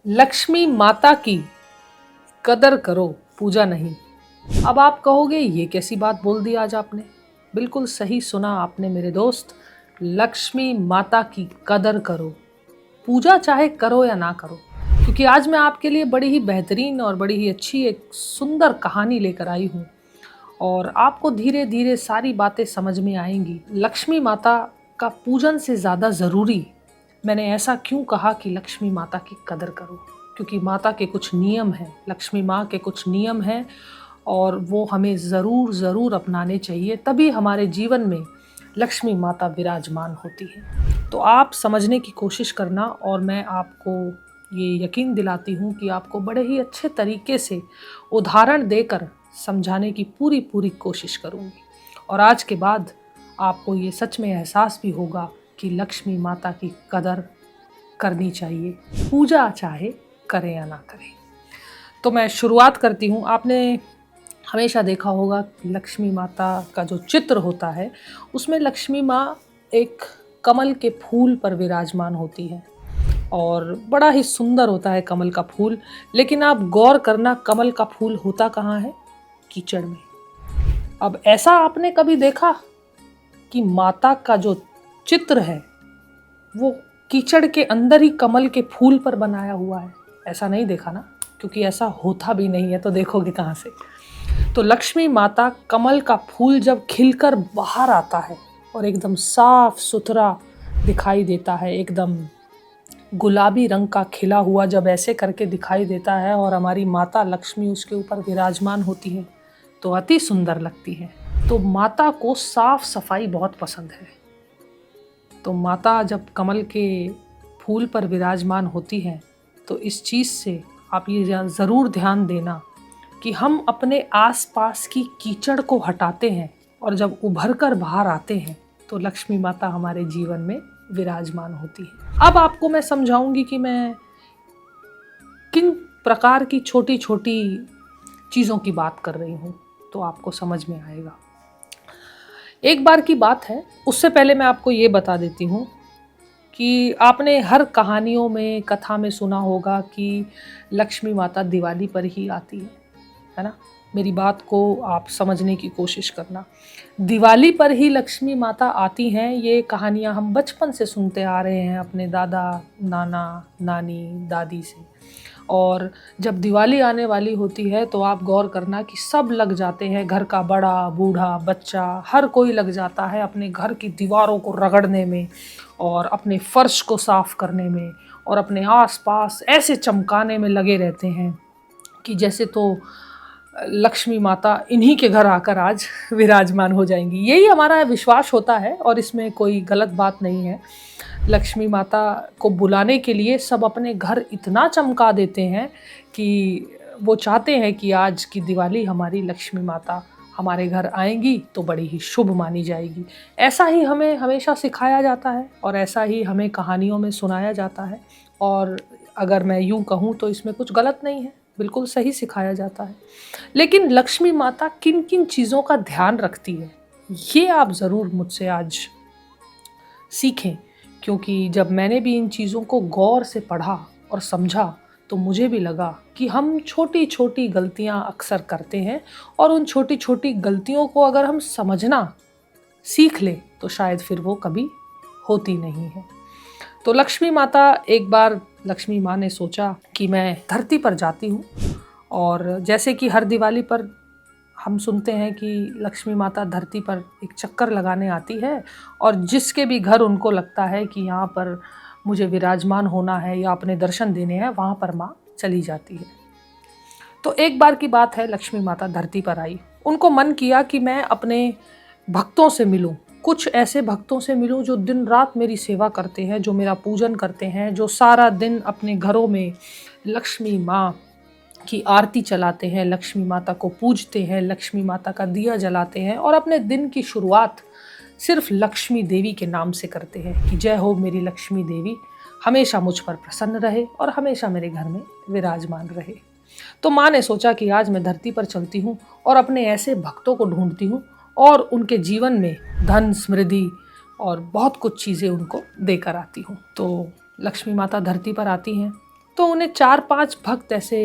लक्ष्मी माता की कदर करो, पूजा नहीं। अब आप कहोगे ये कैसी बात बोल दी आज आपने। बिल्कुल सही सुना आपने मेरे दोस्त। लक्ष्मी माता की कदर करो, पूजा चाहे करो या ना करो। क्योंकि आज मैं आपके लिए बड़ी ही बेहतरीन और बड़ी ही अच्छी एक सुंदर कहानी लेकर आई हूँ और आपको धीरे धीरे सारी बातें समझ में आएंगी। लक्ष्मी माता का पूजन से ज़्यादा ज़रूरी मैंने ऐसा क्यों कहा कि लक्ष्मी माता की कदर करो। क्योंकि माता के कुछ नियम हैं, लक्ष्मी माँ के कुछ नियम हैं और वो हमें ज़रूर ज़रूर अपनाने चाहिए, तभी हमारे जीवन में लक्ष्मी माता विराजमान होती है। तो आप समझने की कोशिश करना और मैं आपको ये यकीन दिलाती हूँ कि आपको बड़े ही अच्छे तरीके से उदाहरण देकर समझाने की पूरी पूरी कोशिश करूँगी। और आज के बाद आपको ये सच में एहसास भी होगा कि लक्ष्मी माता की कदर करनी चाहिए, पूजा चाहे करें या ना करें। तो मैं शुरुआत करती हूँ। आपने हमेशा देखा होगा कि लक्ष्मी माता का जो चित्र होता है उसमें लक्ष्मी माँ एक कमल के फूल पर विराजमान होती है और बड़ा ही सुंदर होता है कमल का फूल। लेकिन आप गौर करना, कमल का फूल होता कहाँ है? कीचड़ में। अब ऐसा आपने कभी देखा कि माता का जो चित्र है वो कीचड़ के अंदर ही कमल के फूल पर बनाया हुआ है? ऐसा नहीं देखा ना, क्योंकि ऐसा होता भी नहीं है, तो देखोगे कहाँ से। तो लक्ष्मी माता कमल का फूल जब खिलकर बाहर आता है और एकदम साफ सुथरा दिखाई देता है, एकदम गुलाबी रंग का खिला हुआ जब ऐसे करके दिखाई देता है और हमारी माता लक्ष्मी उसके ऊपर विराजमान होती है तो अति सुंदर लगती है। तो माता को साफ सफाई बहुत पसंद है। तो माता जब कमल के फूल पर विराजमान होती है तो इस चीज़ से आप ये ज़रूर ध्यान देना कि हम अपने आसपास की कीचड़ को हटाते हैं और जब उभर कर बाहर आते हैं तो लक्ष्मी माता हमारे जीवन में विराजमान होती है। अब आपको मैं समझाऊंगी कि मैं किन प्रकार की छोटी छोटी चीज़ों की बात कर रही हूँ, तो आपको समझ में आएगा। एक बार की बात है, उससे पहले मैं आपको ये बता देती हूँ कि आपने हर कहानियों में, कथा में सुना होगा कि लक्ष्मी माता दिवाली पर ही आती है ना। मेरी बात को आप समझने की कोशिश करना। दिवाली पर ही लक्ष्मी माता आती हैं, ये कहानियाँ हम बचपन से सुनते आ रहे हैं अपने दादा, नाना, नानी, दादी से। और जब दिवाली आने वाली होती है तो आप गौर करना कि सब लग जाते हैं, घर का बड़ा बूढ़ा बच्चा हर कोई लग जाता है अपने घर की दीवारों को रगड़ने में और अपने फर्श को साफ करने में और अपने आसपास ऐसे चमकाने में लगे रहते हैं कि जैसे तो लक्ष्मी माता इन्हीं के घर आकर आज विराजमान हो जाएंगी। यही हमारा विश्वास होता है और इसमें कोई गलत बात नहीं है। लक्ष्मी माता को बुलाने के लिए सब अपने घर इतना चमका देते हैं कि वो चाहते हैं कि आज की दिवाली हमारी लक्ष्मी माता हमारे घर आएंगी तो बड़ी ही शुभ मानी जाएगी। ऐसा ही हमें हमेशा सिखाया जाता है और ऐसा ही हमें कहानियों में सुनाया जाता है। और अगर मैं यूँ कहूँ तो इसमें कुछ गलत नहीं है, बिल्कुल सही सिखाया जाता है। लेकिन लक्ष्मी माता किन किन चीज़ों का ध्यान रखती है ये आप ज़रूर मुझसे आज सीखें। क्योंकि जब मैंने भी इन चीज़ों को गौर से पढ़ा और समझा तो मुझे भी लगा कि हम छोटी छोटी गलतियां अक्सर करते हैं और उन छोटी छोटी गलतियों को अगर हम समझना सीख लें तो शायद फिर वो कभी होती नहीं है। तो लक्ष्मी माता, एक बार लक्ष्मी माँ ने सोचा कि मैं धरती पर जाती हूँ और जैसे कि हर दिवाली पर हम सुनते हैं कि लक्ष्मी माता धरती पर एक चक्कर लगाने आती है और जिसके भी घर उनको लगता है कि यहाँ पर मुझे विराजमान होना है या अपने दर्शन देने हैं, वहाँ पर माँ चली जाती है। तो एक बार की बात है, लक्ष्मी माता धरती पर आई। उनको मन किया कि मैं अपने भक्तों से मिलूं, कुछ ऐसे भक्तों से मिलूं जो दिन रात मेरी सेवा करते हैं, जो मेरा पूजन करते हैं, जो सारा दिन अपने घरों में लक्ष्मी माँ की आरती चलाते हैं, लक्ष्मी माता को पूजते हैं, लक्ष्मी माता का दिया जलाते हैं और अपने दिन की शुरुआत सिर्फ लक्ष्मी देवी के नाम से करते हैं कि जय हो मेरी लक्ष्मी देवी, हमेशा मुझ पर प्रसन्न रहे और हमेशा मेरे घर में विराजमान रहे। तो माँ ने सोचा कि आज मैं धरती पर चलती हूँ और अपने ऐसे भक्तों को ढूंढती हूँ और उनके जीवन में धन, समृद्धि और बहुत कुछ चीज़ें उनको देकर आती हूँ। तो लक्ष्मी माता धरती पर आती हैं तो उन्हें 4-5 भक्त ऐसे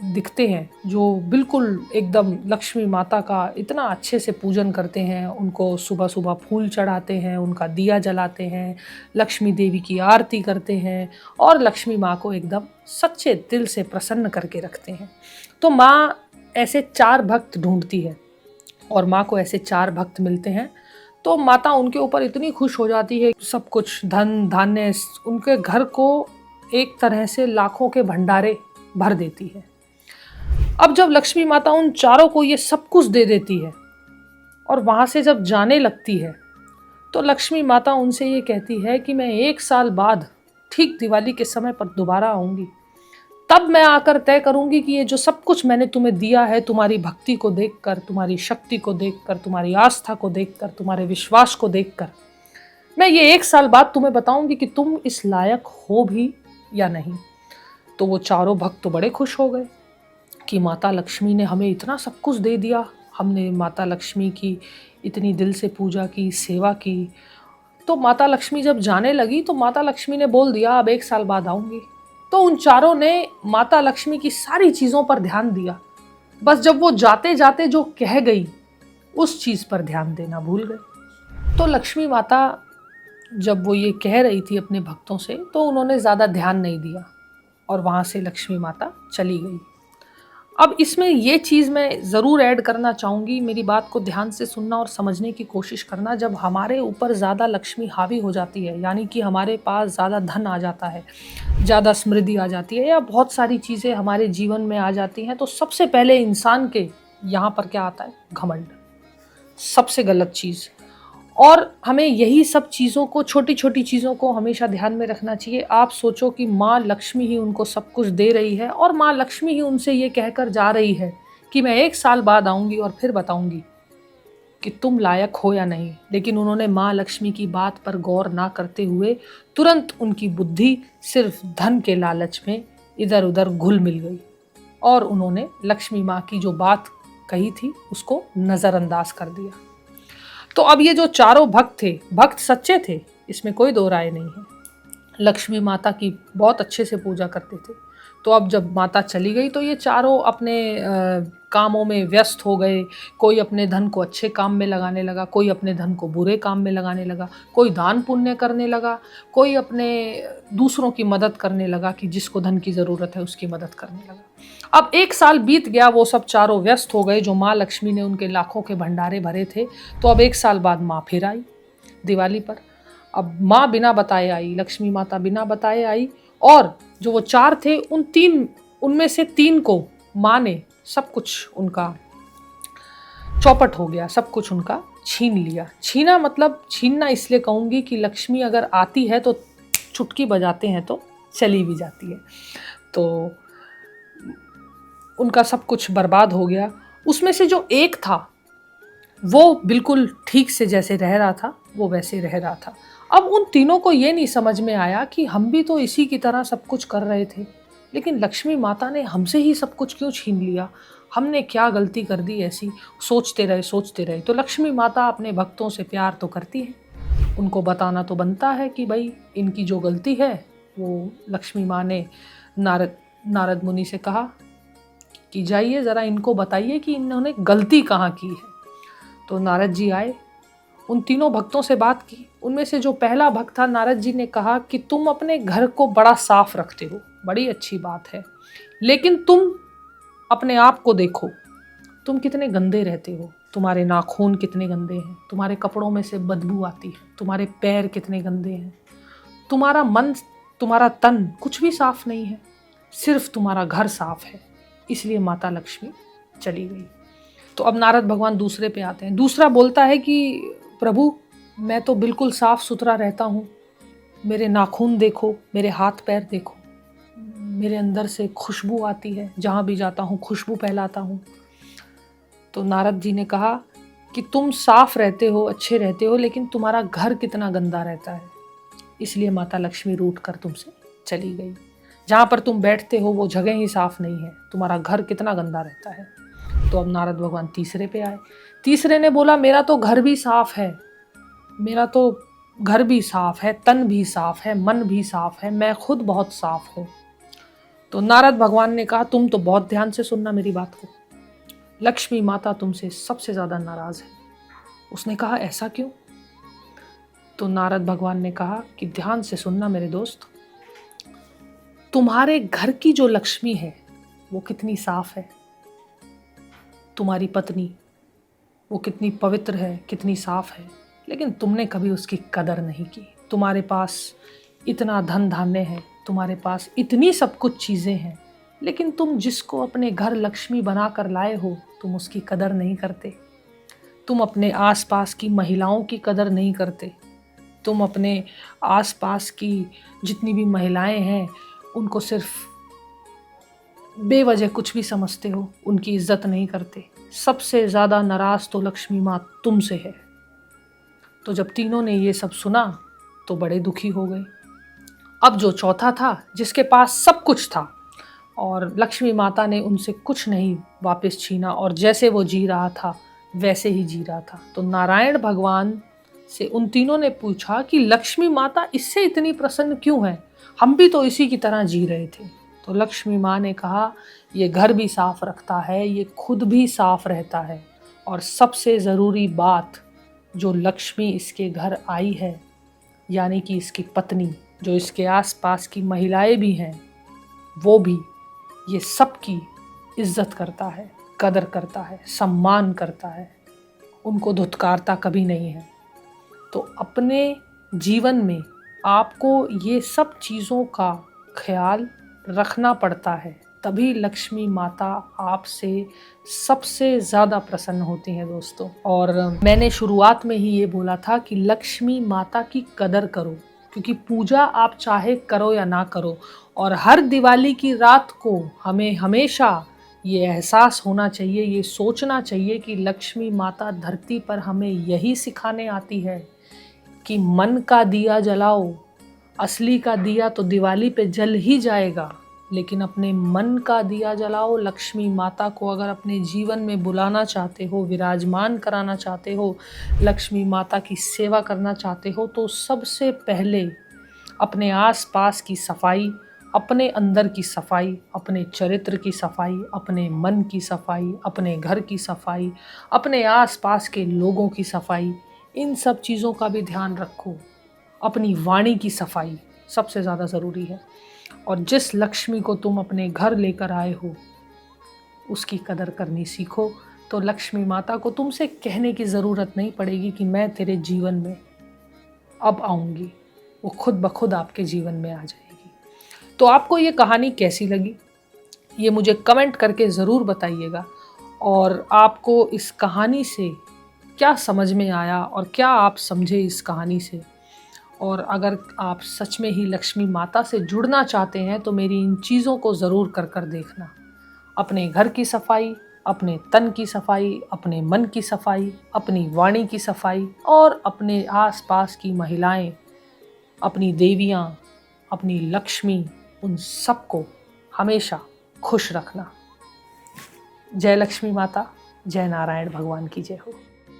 दिखते हैं जो बिल्कुल एकदम लक्ष्मी माता का इतना अच्छे से पूजन करते हैं, उनको सुबह-सुबह फूल चढ़ाते हैं, उनका दिया जलाते हैं, लक्ष्मी देवी की आरती करते हैं और लक्ष्मी माँ को एकदम सच्चे दिल से प्रसन्न करके रखते हैं। तो माँ ऐसे 4 भक्त ढूँढती है और माँ को ऐसे 4 भक्त मिलते हैं, तो माता उनके ऊपर इतनी खुश हो जाती है, सब कुछ धन धान्य उनके घर को एक तरह से लाखों के भंडारे भर देती है। अब जब लक्ष्मी माता उन चारों को ये सब कुछ दे देती है और वहाँ से जब जाने लगती है, तो लक्ष्मी माता उनसे ये कहती है कि मैं 1 साल बाद ठीक दिवाली के समय पर दोबारा आऊँगी। तब मैं आकर तय करूँगी कि ये जो सब कुछ मैंने तुम्हें दिया है, तुम्हारी भक्ति को देखकर, तुम्हारी शक्ति को देखकर, तुम्हारी आस्था को देखकर, तुम्हारे विश्वास को देखकर, मैं ये 1 साल बाद तुम्हें बताऊँगी कि तुम इस लायक हो भी या नहीं। तो वो चारों भक्त तो बड़े खुश हो गए कि माता लक्ष्मी ने हमें इतना सब कुछ दे दिया, हमने माता लक्ष्मी की इतनी दिल से पूजा की, सेवा की। तो माता लक्ष्मी जब जाने लगी तो माता लक्ष्मी ने बोल दिया अब 1 साल बाद आऊँगी। तो उन चारों ने माता लक्ष्मी की सारी चीज़ों पर ध्यान दिया, बस जब वो जाते जाते जो कह गई उस चीज़ पर ध्यान देना भूल गए। तो लक्ष्मी माता जब वो ये कह रही थी अपने भक्तों से, तो उन्होंने ज़्यादा ध्यान नहीं दिया और वहाँ से लक्ष्मी माता चली गई। अब इसमें ये चीज़ मैं ज़रूर ऐड करना चाहूँगी, मेरी बात को ध्यान से सुनना और समझने की कोशिश करना। जब हमारे ऊपर ज़्यादा लक्ष्मी हावी हो जाती है, यानी कि हमारे पास ज़्यादा धन आ जाता है, ज़्यादा समृद्धि आ जाती है या बहुत सारी चीज़ें हमारे जीवन में आ जाती हैं, तो सबसे पहले इंसान के यहाँ पर क्या आता है? घमंड। सबसे गलत चीज़। और हमें यही सब चीज़ों को, छोटी छोटी चीज़ों को हमेशा ध्यान में रखना चाहिए। आप सोचो कि माँ लक्ष्मी ही उनको सब कुछ दे रही है और माँ लक्ष्मी ही उनसे ये कहकर जा रही है कि मैं 1 साल बाद आऊँगी और फिर बताऊँगी कि तुम लायक हो या नहीं। लेकिन उन्होंने माँ लक्ष्मी की बात पर गौर ना करते हुए तुरंत उनकी बुद्धि सिर्फ धन के लालच में इधर उधर घुल मिल गई और उन्होंने लक्ष्मी माँ की जो बात कही थी उसको नज़रअंदाज कर दिया। तो अब ये जो चारों भक्त थे, भक्त सच्चे थे, इसमें कोई दो राय नहीं है, लक्ष्मी माता की बहुत अच्छे से पूजा करते थे। तो अब जब माता चली गई तो ये चारों अपने कामों में व्यस्त हो गए। कोई अपने धन को अच्छे काम में लगाने लगा, कोई अपने धन को बुरे काम में लगाने लगा, कोई दान पुण्य करने लगा, कोई अपने दूसरों की मदद करने लगा कि जिसको धन की ज़रूरत है उसकी मदद करने लगा। अब 1 साल बीत गया, वो सब चारों व्यस्त हो गए जो माँ लक्ष्मी ने उनके लाखों के भंडारे भरे थे। तो अब 1 साल बाद माँ फिर आई दिवाली पर। अब माँ बिना बताए आई, लक्ष्मी माता बिना बताए आई और जो वो 4 थे उनमें से 3 को माँ ने सब कुछ उनका चौपट हो गया, सब कुछ उनका छीन लिया। छीना मतलब छीनना इसलिए कहूँगी कि लक्ष्मी अगर आती है तो चुटकी बजाते हैं तो चली भी जाती है। तो उनका सब कुछ बर्बाद हो गया। उसमें से जो एक था वो बिल्कुल ठीक से जैसे रह रहा था वो वैसे रह रहा था। अब उन तीनों को ये नहीं समझ में आया कि हम भी तो इसी की तरह सब कुछ कर रहे थे, लेकिन लक्ष्मी माता ने हमसे ही सब कुछ क्यों छीन लिया, हमने क्या गलती कर दी ऐसी। सोचते रहे। तो लक्ष्मी माता अपने भक्तों से प्यार तो करती है, उनको बताना तो बनता है कि भाई इनकी जो गलती है। वो लक्ष्मी माँ ने नारद मुनि से कहा कि जाइए ज़रा इनको बताइए कि इन्होंने गलती कहाँ की है। तो नारद जी आए, उन तीनों भक्तों से बात की। उनमें से जो पहला भक्त था, नारद जी ने कहा कि तुम अपने घर को बड़ा साफ रखते हो, बड़ी अच्छी बात है, लेकिन तुम अपने आप को देखो, तुम कितने गंदे रहते हो। तुम्हारे नाखून कितने गंदे हैं, तुम्हारे कपड़ों में से बदबू आती है, तुम्हारे पैर कितने गंदे हैं, तुम्हारा मन, तुम्हारा तन कुछ भी साफ नहीं है, सिर्फ तुम्हारा घर साफ है। इसलिए माता लक्ष्मी चली गई। तो अब नारद भगवान दूसरे पे आते हैं। दूसरा बोलता है कि प्रभु मैं तो बिल्कुल साफ सुथरा रहता हूँ, मेरे नाखून देखो, मेरे हाथ पैर देखो, मेरे अंदर से खुशबू आती है, जहाँ भी जाता हूँ खुशबू फैलाता हूँ। तो नारद जी ने कहा कि तुम साफ रहते हो, अच्छे रहते हो, लेकिन तुम्हारा घर कितना गंदा रहता है, इसलिए माता लक्ष्मी रूठ कर तुमसे चली गई। जहाँ पर तुम बैठते हो वो जगह ही साफ नहीं है, तुम्हारा घर कितना गंदा रहता है। तो अब नारद भगवान तीसरे पे आए। तीसरे ने बोला मेरा तो घर भी साफ है, मेरा तो घर भी साफ है, तन भी साफ है, मन भी साफ है, मैं खुद बहुत साफ हूँ। तो नारद भगवान ने कहा, तुम तो बहुत ध्यान से सुनना मेरी बात को, लक्ष्मी माता तुमसे सबसे ज्यादा नाराज है। उसने कहा, ऐसा क्यों? तो नारद भगवान ने कहा कि ध्यान से सुनना मेरे दोस्त, तुम्हारे घर की जो लक्ष्मी है वो कितनी साफ है, तुम्हारी पत्नी वो कितनी पवित्र है, कितनी साफ है, लेकिन तुमने कभी उसकी कदर नहीं की। तुम्हारे पास इतना धन धान्य है, तुम्हारे पास इतनी सब कुछ चीज़ें हैं, लेकिन तुम जिसको अपने घर लक्ष्मी बना कर लाए हो तुम उसकी कदर नहीं करते। तुम अपने आसपास की महिलाओं की कदर नहीं करते। तुम अपने आसपास की जितनी भी महिलाएं हैं उनको सिर्फ बेवजह कुछ भी समझते हो, उनकी इज्जत नहीं करते। सबसे ज़्यादा नाराज़ तो लक्ष्मी माँ तुमसे है। तो जब तीनों ने ये सब सुना तो बड़े दुखी हो गए। अब जो चौथा था, जिसके पास सब कुछ था और लक्ष्मी माता ने उनसे कुछ नहीं वापस छीना और जैसे वो जी रहा था वैसे ही जी रहा था, तो नारायण भगवान से उन तीनों ने पूछा कि लक्ष्मी माता इससे इतनी प्रसन्न क्यों है, हम भी तो इसी की तरह जी रहे थे। तो लक्ष्मी माँ ने कहा, ये घर भी साफ रखता है, ये खुद भी साफ रहता है, और सबसे ज़रूरी बात, जो लक्ष्मी इसके घर आई है यानी कि इसकी पत्नी, जो इसके आसपास की महिलाएं भी हैं, वो भी ये सबकी इज्जत करता है, कदर करता है, सम्मान करता है, उनको धुतकारता कभी नहीं है। तो अपने जीवन में आपको ये सब चीज़ों का ख्याल रखना पड़ता है, तभी लक्ष्मी माता आपसे सबसे ज़्यादा प्रसन्न होती हैं दोस्तों। और मैंने शुरुआत में ही ये बोला था कि लक्ष्मी माता की कदर करो, क्योंकि पूजा आप चाहे करो या ना करो, और हर दिवाली की रात को हमें हमेशा ये एहसास होना चाहिए, ये सोचना चाहिए कि लक्ष्मी माता धरती पर हमें यही सिखाने आती है कि मन का दिया जलाओ, असली का दिया तो दिवाली पे जल ही जाएगा, लेकिन अपने मन का दिया जलाओ। लक्ष्मी माता को अगर अपने जीवन में बुलाना चाहते हो, विराजमान कराना चाहते हो, लक्ष्मी माता की सेवा करना चाहते हो, तो सबसे पहले अपने आसपास की सफाई, अपने अंदर की सफाई, अपने चरित्र की सफाई, अपने मन की सफाई, अपने घर की सफाई, अपने आसपास के लोगों की सफाई, इन सब चीज़ों का भी ध्यान रखो। अपनी वाणी की सफाई सबसे ज़्यादा ज़रूरी है। और जिस लक्ष्मी को तुम अपने घर लेकर आए हो उसकी कदर करनी सीखो, तो लक्ष्मी माता को तुमसे कहने की ज़रूरत नहीं पड़ेगी कि मैं तेरे जीवन में अब आऊँगी, वो खुद ब खुद आपके जीवन में आ जाएगी। तो आपको ये कहानी कैसी लगी ये मुझे कमेंट करके ज़रूर बताइएगा, और आपको इस कहानी से क्या समझ में आया और क्या आप समझे इस कहानी से। और अगर आप सच में ही लक्ष्मी माता से जुड़ना चाहते हैं तो मेरी इन चीज़ों को ज़रूर कर कर देखना। अपने घर की सफाई, अपने तन की सफाई, अपने मन की सफाई, अपनी वाणी की सफाई, और अपने आसपास की महिलाएं, अपनी देवियाँ, अपनी लक्ष्मी, उन सबको हमेशा खुश रखना। जय लक्ष्मी माता, जय नारायण भगवान की जय हो।